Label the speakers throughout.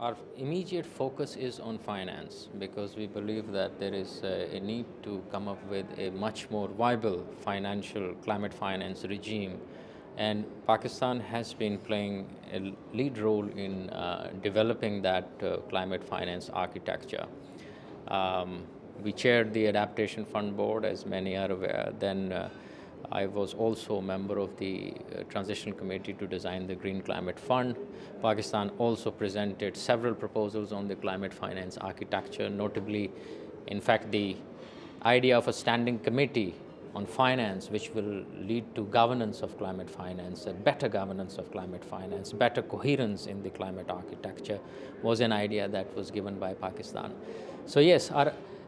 Speaker 1: Our immediate focus is on finance because we believe that there is a need to come up with a much more viable financial climate finance regime, and Pakistan has been playing a lead role in developing that climate finance architecture. We chaired the Adaptation Fund Board, as many are aware. Then I was also a member of the Transitional Committee to design the Green Climate Fund. Pakistan also presented several proposals on the climate finance architecture, notably, in fact, the idea of a standing committee on finance, which will lead to governance of climate finance, a better governance of climate finance, better coherence in the climate architecture, was an idea that was given by Pakistan. So yes,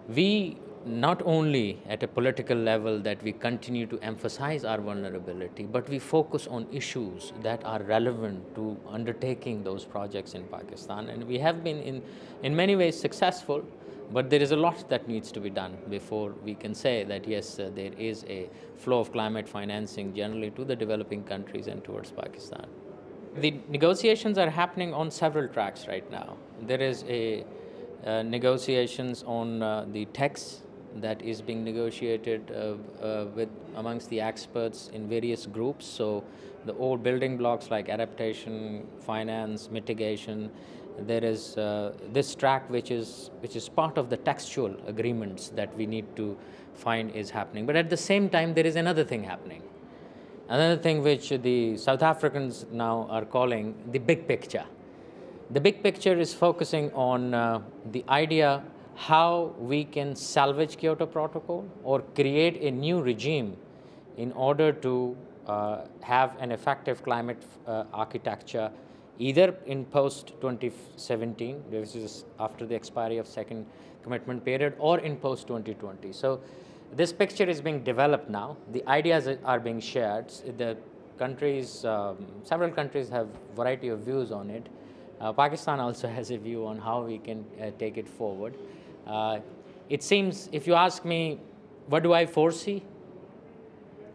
Speaker 1: we not only at a political level that we continue to emphasize our vulnerability, but we focus on issues that are relevant to undertaking those projects in Pakistan. And we have been in many ways successful, but there is a lot that needs to be done before we can say that yes, there is a flow of climate financing generally to the developing countries and towards Pakistan. The negotiations are happening on several tracks right now. There is a negotiations on the text that is being negotiated with amongst the experts in various groups. So the old building blocks like adaptation, finance, mitigation. There is this track which is part of the textual agreements that we need to find is happening. But at the same time, there is another thing happening. Another thing which the South Africans now are calling the big picture. The big picture is focusing on the idea how we can salvage Kyoto Protocol or create a new regime in order to have an effective climate architecture either in post-2017, which is after the expiry of second commitment period, or in post-2020. So this picture is being developed now. The ideas are being shared. The countries, several countries have a variety of views on it. Pakistan also has a view on how we can take it forward. It seems, if you ask me, what do I foresee?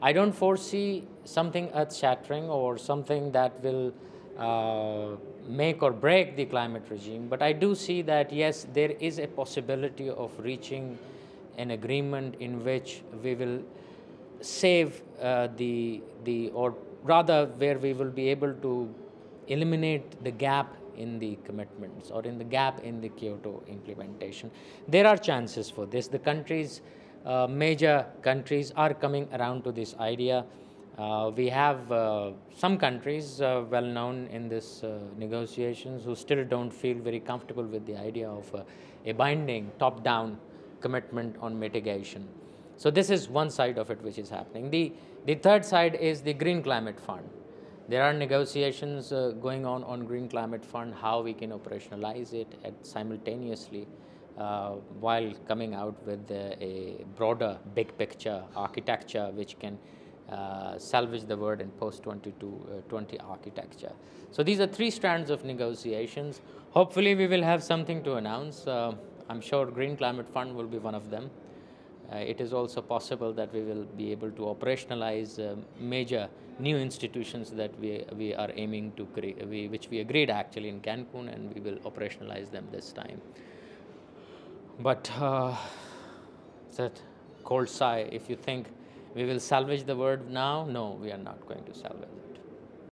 Speaker 1: I don't foresee something earth-shattering or something that will make or break the climate regime, but I do see that, yes, there is a possibility of reaching an agreement in which we will save or rather where we will be able to eliminate the gap in the commitments or in the gap in the Kyoto implementation. There are chances for this. The countries, major countries are coming around to this idea. We have some countries well known in this negotiations who still don't feel very comfortable with the idea of a binding top-down commitment on mitigation. So this is one side of it which is happening. The third side is the Green Climate Fund. There are negotiations going on Green Climate Fund, how we can operationalize it simultaneously while coming out with a broader big picture architecture which can salvage the world in post-2020 architecture. So these are three strands of negotiations. Hopefully we will have something to announce. I'm sure Green Climate Fund will be one of them. It is also possible that we will be able to operationalize major new institutions that we are aiming to create, which we agreed actually in Cancun, and we will operationalize them this time. But that cold sigh, if you think we will salvage the world now, no, we are not going to salvage it.